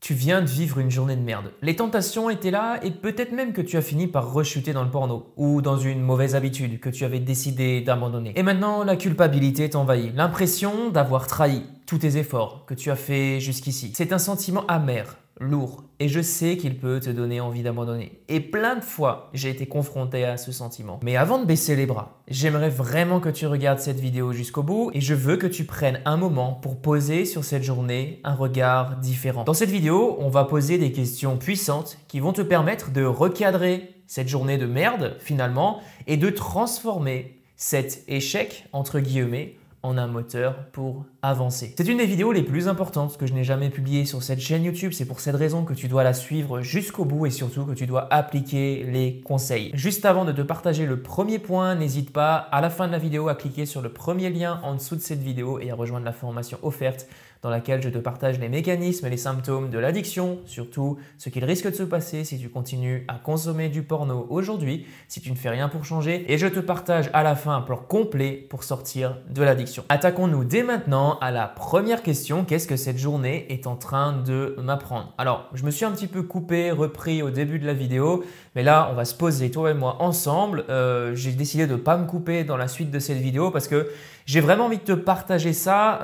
Tu viens de vivre une journée de merde. Les tentations étaient là et peut-être même que tu as fini par rechuter dans le porno ou dans une mauvaise habitude que tu avais décidé d'abandonner. Et maintenant, la culpabilité t'envahit. L'impression d'avoir trahi tous tes efforts que tu as fait jusqu'ici. C'est un sentiment amer, lourd, et je sais qu'il peut te donner envie d'abandonner. Et plein de fois, j'ai été confronté à ce sentiment. Mais avant de baisser les bras, j'aimerais vraiment que tu regardes cette vidéo jusqu'au bout et je veux que tu prennes un moment pour poser sur cette journée un regard différent. Dans cette vidéo, on va poser des questions puissantes qui vont te permettre de recadrer cette journée de merde finalement et de transformer cet échec entre guillemets en un moteur pour avancer. C'est une des vidéos les plus importantes que je n'ai jamais publiées sur cette chaîne YouTube. C'est pour cette raison que tu dois la suivre jusqu'au bout et surtout que tu dois appliquer les conseils. Juste avant de te partager le premier point, n'hésite pas à la fin de la vidéo à cliquer sur le premier lien en dessous de cette vidéo et à rejoindre la formation offerte dans laquelle je te partage les mécanismes et les symptômes de l'addiction, surtout ce qu'il risque de se passer si tu continues à consommer du porno aujourd'hui, si tu ne fais rien pour changer, et je te partage à la fin un plan complet pour sortir de l'addiction. Attaquons-nous dès maintenant à la première question, qu'est-ce que cette journée est en train de m'apprendre? Alors, je me suis un petit peu coupé, repris au début de la vidéo, mais là, on va se poser toi et moi ensemble. J'ai décidé de ne pas me couper dans la suite de cette vidéo parce que j'ai vraiment envie de te partager ça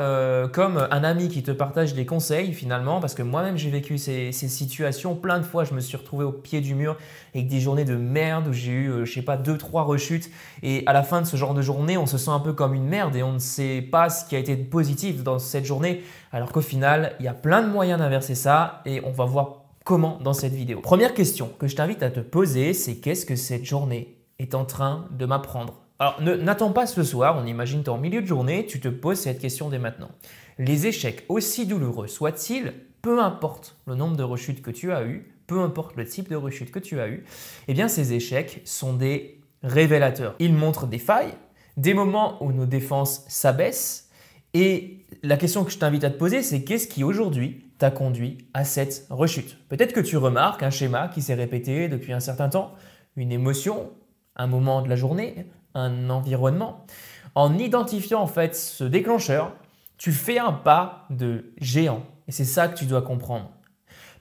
comme un ami qui te partage des conseils finalement parce que moi-même j'ai vécu ces situations plein de fois. Je me suis retrouvé au pied du mur avec des journées de merde où j'ai eu, je sais pas, 2-3 rechutes et à la fin de ce genre de journée, on se sent un peu comme une merde et on ne sait pas ce qui a été positif dans cette journée alors qu'au final, il y a plein de moyens d'inverser ça et on va voir comment dans cette vidéo. Première question que je t'invite à te poser, c'est qu'est-ce que cette journée est en train de m'apprendre? Alors, n'attends pas ce soir, on imagine que tu es en milieu de journée, tu te poses cette question dès maintenant. Les échecs, aussi douloureux soient-ils, peu importe le nombre de rechutes que tu as eues, peu importe le type de rechute que tu as eu, eh bien ces échecs sont des révélateurs. Ils montrent des failles, des moments où nos défenses s'abaissent et la question que je t'invite à te poser, c'est qu'est-ce qui aujourd'hui t'a conduit à cette rechute? Peut-être que tu remarques un schéma qui s'est répété depuis un certain temps, une émotion, un moment de la journée, un environnement. En identifiant en fait ce déclencheur, tu fais un pas de géant et c'est ça que tu dois comprendre.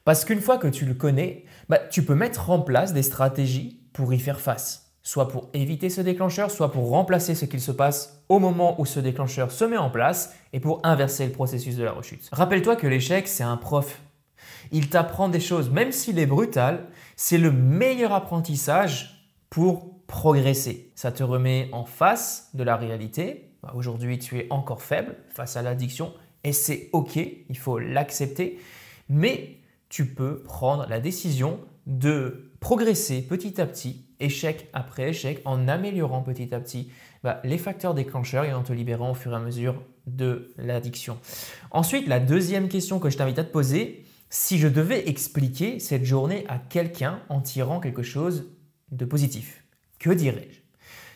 Parce qu'une fois que tu le connais, tu peux mettre en place des stratégies pour y faire face. Soit pour éviter ce déclencheur, soit pour remplacer ce qu'il se passe au moment où ce déclencheur se met en place et pour inverser le processus de la rechute. Rappelle-toi que l'échec, c'est un prof. Il t'apprend des choses, même s'il est brutal, c'est le meilleur apprentissage pour progresser. Ça te remet en face de la réalité. Aujourd'hui, tu es encore faible face à l'addiction et c'est OK, il faut l'accepter. Mais tu peux prendre la décision de progresser petit à petit, échec après échec, en améliorant petit à petit les facteurs déclencheurs et en te libérant au fur et à mesure de l'addiction. Ensuite, la deuxième question que je t'invite à te poser, si je devais expliquer cette journée à quelqu'un en tirant quelque chose de positif, que dirais-je?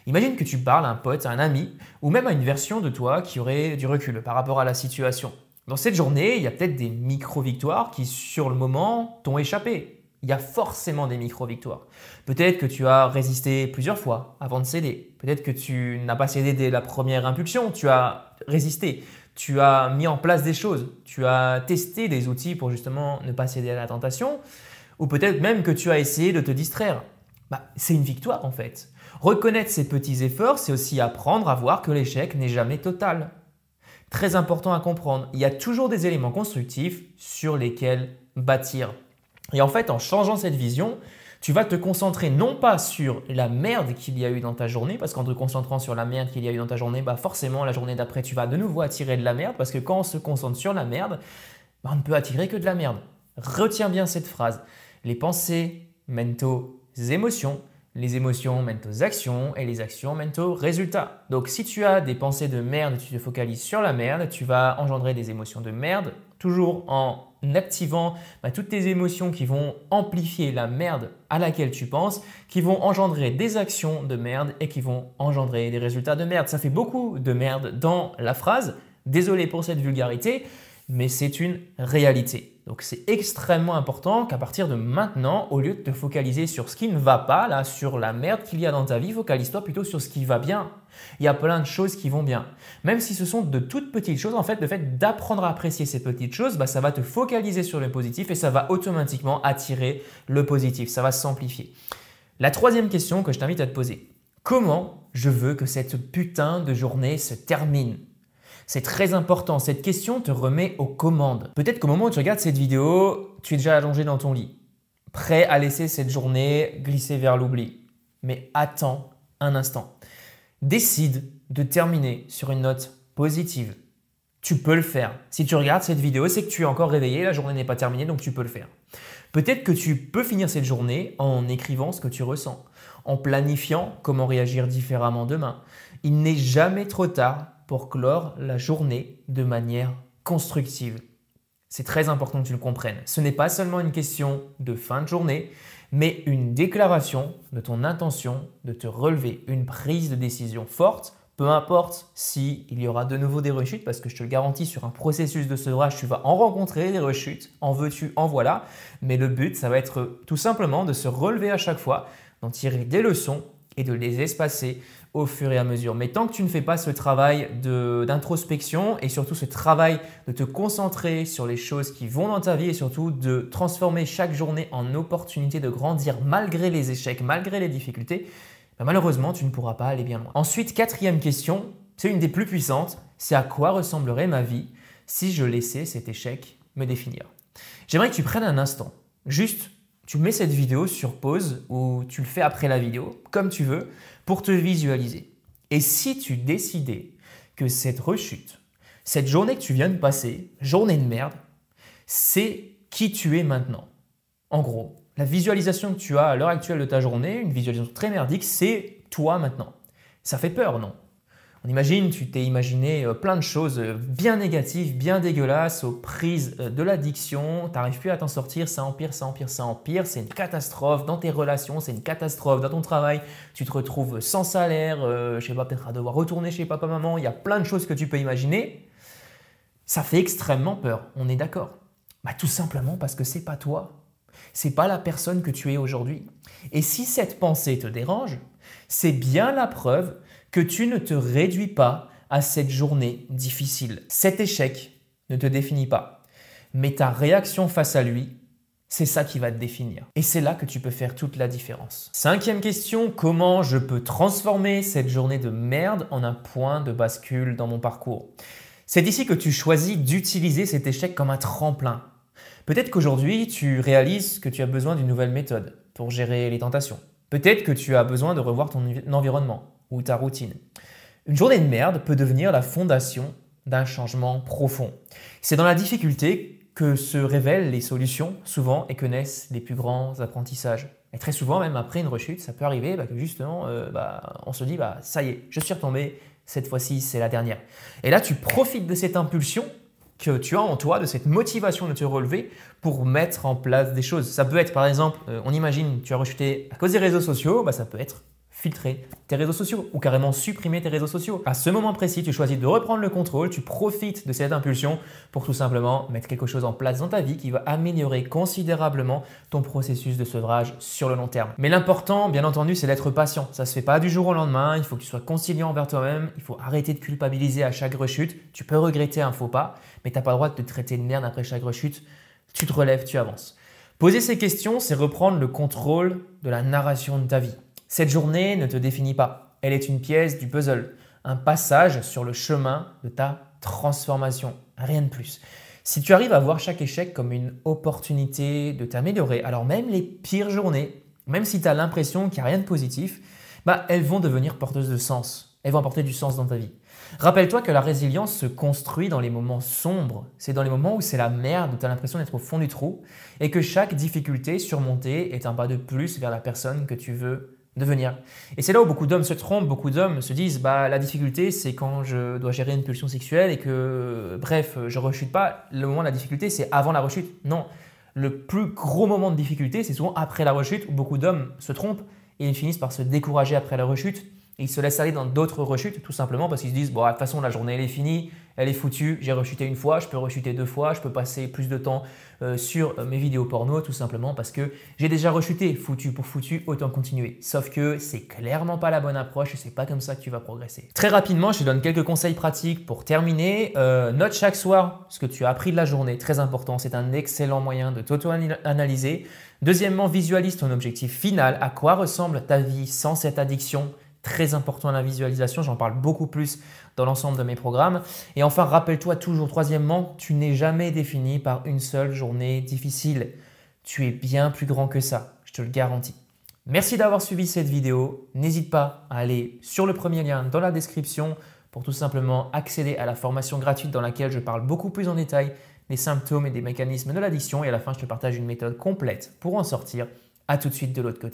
Imagine que tu parles à un pote, à un ami ou même à une version de toi qui aurait du recul par rapport à la situation. Dans cette journée, il y a peut-être des micro-victoires qui, sur le moment, t'ont échappé. Il y a forcément des micro-victoires. Peut-être que tu as résisté plusieurs fois avant de céder. Peut-être que tu n'as pas cédé dès la première impulsion. Tu as résisté. Tu as mis en place des choses. Tu as testé des outils pour justement ne pas céder à la tentation. Ou peut-être même que tu as essayé de te distraire. C'est une victoire en fait. Reconnaître ces petits efforts, c'est aussi apprendre à voir que l'échec n'est jamais total. Très important à comprendre, il y a toujours des éléments constructifs sur lesquels bâtir. Et en fait, en changeant cette vision, tu vas te concentrer non pas sur la merde qu'il y a eu dans ta journée, parce qu'en te concentrant sur la merde qu'il y a eu dans ta journée, forcément la journée d'après, tu vas de nouveau attirer de la merde, parce que quand on se concentre sur la merde, on ne peut attirer que de la merde. Retiens bien cette phrase. Les pensées mènent aux émotions, les émotions mènent aux actions et les actions mènent aux résultats. Donc si tu as des pensées de merde, tu te focalises sur la merde, tu vas engendrer des émotions de merde, toujours en activant toutes tes émotions qui vont amplifier la merde à laquelle tu penses, qui vont engendrer des actions de merde et qui vont engendrer des résultats de merde. Ça fait beaucoup de merde dans la phrase, désolé pour cette vulgarité, mais c'est une réalité. Donc c'est extrêmement important qu'à partir de maintenant, au lieu de te focaliser sur ce qui ne va pas, là, sur la merde qu'il y a dans ta vie, focalise-toi plutôt sur ce qui va bien. Il y a plein de choses qui vont bien. Même si ce sont de toutes petites choses, en fait, le fait d'apprendre à apprécier ces petites choses, ça va te focaliser sur le positif et ça va automatiquement attirer le positif. Ça va s'amplifier. La troisième question que je t'invite à te poser. Comment je veux que cette putain de journée se termine? C'est très important, cette question te remet aux commandes. Peut-être qu'au moment où tu regardes cette vidéo, tu es déjà allongé dans ton lit, prêt à laisser cette journée glisser vers l'oubli. Mais attends un instant. Décide de terminer sur une note positive. Tu peux le faire. Si tu regardes cette vidéo, c'est que tu es encore réveillé, la journée n'est pas terminée, donc tu peux le faire. Peut-être que tu peux finir cette journée en écrivant ce que tu ressens, en planifiant comment réagir différemment demain. Il n'est jamais trop tard pour clore la journée de manière constructive. C'est très important que tu le comprennes. Ce n'est pas seulement une question de fin de journée, mais une déclaration de ton intention de te relever, une prise de décision forte, peu importe s'il y aura de nouveau des rechutes, parce que je te le garantis, sur un processus de sevrage, tu vas en rencontrer des rechutes, en veux-tu, en voilà, mais le but, ça va être tout simplement de se relever à chaque fois, d'en tirer des leçons et de les espacer au fur et à mesure. Mais tant que tu ne fais pas ce travail d'introspection et surtout ce travail de te concentrer sur les choses qui vont dans ta vie et surtout de transformer chaque journée en opportunité de grandir malgré les échecs, malgré les difficultés, malheureusement, tu ne pourras pas aller bien loin. Ensuite, quatrième question, c'est une des plus puissantes, c'est à quoi ressemblerait ma vie si je laissais cet échec me définir? J'aimerais que tu prennes un instant, juste tu mets cette vidéo sur pause ou tu le fais après la vidéo, comme tu veux, pour te visualiser. Et si tu décidais que cette rechute, cette journée que tu viens de passer, journée de merde, c'est qui tu es maintenant. En gros, la visualisation que tu as à l'heure actuelle de ta journée, une visualisation très merdique, c'est toi maintenant. Ça fait peur, non? On imagine, tu t'es imaginé plein de choses bien négatives, bien dégueulasses, aux prises de l'addiction, tu n'arrives plus à t'en sortir, ça empire, ça empire, ça empire, c'est une catastrophe dans tes relations, c'est une catastrophe dans ton travail, tu te retrouves sans salaire, je sais pas, peut-être à devoir retourner chez papa, maman, il y a plein de choses que tu peux imaginer. Ça fait extrêmement peur, on est d'accord? Tout simplement parce que c'est pas toi, c'est pas la personne que tu es aujourd'hui. Et si cette pensée te dérange, c'est bien la preuve que tu ne te réduis pas à cette journée difficile. Cet échec ne te définit pas, mais ta réaction face à lui, c'est ça qui va te définir. Et c'est là que tu peux faire toute la différence. Cinquième question, comment je peux transformer cette journée de merde en un point de bascule dans mon parcours? C'est ici que tu choisis d'utiliser cet échec comme un tremplin. Peut-être qu'aujourd'hui, tu réalises que tu as besoin d'une nouvelle méthode pour gérer les tentations. Peut-être que tu as besoin de revoir ton environnement ou ta routine. Une journée de merde peut devenir la fondation d'un changement profond. C'est dans la difficulté que se révèlent les solutions souvent et que naissent les plus grands apprentissages. Et très souvent, même après une rechute, ça peut arriver que justement, on se dit ça y est, je suis retombé, cette fois-ci c'est la dernière. Et là, tu profites de cette impulsion que tu as en toi, de cette motivation de te relever pour mettre en place des choses. Ça peut être par exemple, on imagine tu as rechuté à cause des réseaux sociaux, ça peut être filtrer tes réseaux sociaux ou carrément supprimer tes réseaux sociaux. À ce moment précis, tu choisis de reprendre le contrôle, tu profites de cette impulsion pour tout simplement mettre quelque chose en place dans ta vie qui va améliorer considérablement ton processus de sevrage sur le long terme. Mais l'important, bien entendu, c'est d'être patient. Ça ne se fait pas du jour au lendemain, il faut que tu sois conciliant envers toi-même, il faut arrêter de culpabiliser à chaque rechute. Tu peux regretter un faux pas, mais tu n'as pas le droit de te traiter de merde après chaque rechute. Tu te relèves, tu avances. Poser ces questions, c'est reprendre le contrôle de la narration de ta vie. Cette journée ne te définit pas. Elle est une pièce du puzzle, un passage sur le chemin de ta transformation, rien de plus. Si tu arrives à voir chaque échec comme une opportunité de t'améliorer, alors même les pires journées, même si tu as l'impression qu'il n'y a rien de positif, elles vont devenir porteuses de sens. Elles vont apporter du sens dans ta vie. Rappelle-toi que la résilience se construit dans les moments sombres. C'est dans les moments où c'est la merde, où tu as l'impression d'être au fond du trou et que chaque difficulté surmontée est un pas de plus vers la personne que tu veux devenir. Et c'est là où beaucoup d'hommes se trompent, beaucoup d'hommes se disent la difficulté c'est quand je dois gérer une pulsion sexuelle et que bref, je rechute pas. Le moment de la difficulté c'est avant la rechute. Non, le plus gros moment de difficulté c'est souvent après la rechute où beaucoup d'hommes se trompent et ils finissent par se décourager après la rechute ils se laissent aller dans d'autres rechutes tout simplement parce qu'ils se disent bon, de toute façon la journée elle est finie, elle est foutue, j'ai rechuté une fois, je peux rechuter 2 fois, je peux passer plus de temps sur mes vidéos porno tout simplement parce que j'ai déjà rechuté, foutu pour foutu, autant continuer. Sauf que c'est clairement pas la bonne approche et c'est pas comme ça que tu vas progresser. Très rapidement, je te donne quelques conseils pratiques pour terminer. Note chaque soir ce que tu as appris de la journée, très important, c'est un excellent moyen de t'auto-analyser. Deuxièmement, visualise ton objectif final, à quoi ressemble ta vie sans cette addiction. Très important la visualisation, j'en parle beaucoup plus dans l'ensemble de mes programmes. Et enfin, rappelle-toi toujours, troisièmement, tu n'es jamais défini par une seule journée difficile. Tu es bien plus grand que ça, je te le garantis. Merci d'avoir suivi cette vidéo. N'hésite pas à aller sur le premier lien dans la description pour tout simplement accéder à la formation gratuite dans laquelle je parle beaucoup plus en détail des symptômes et des mécanismes de l'addiction. Et à la fin, je te partage une méthode complète pour en sortir. À tout de suite de l'autre côté.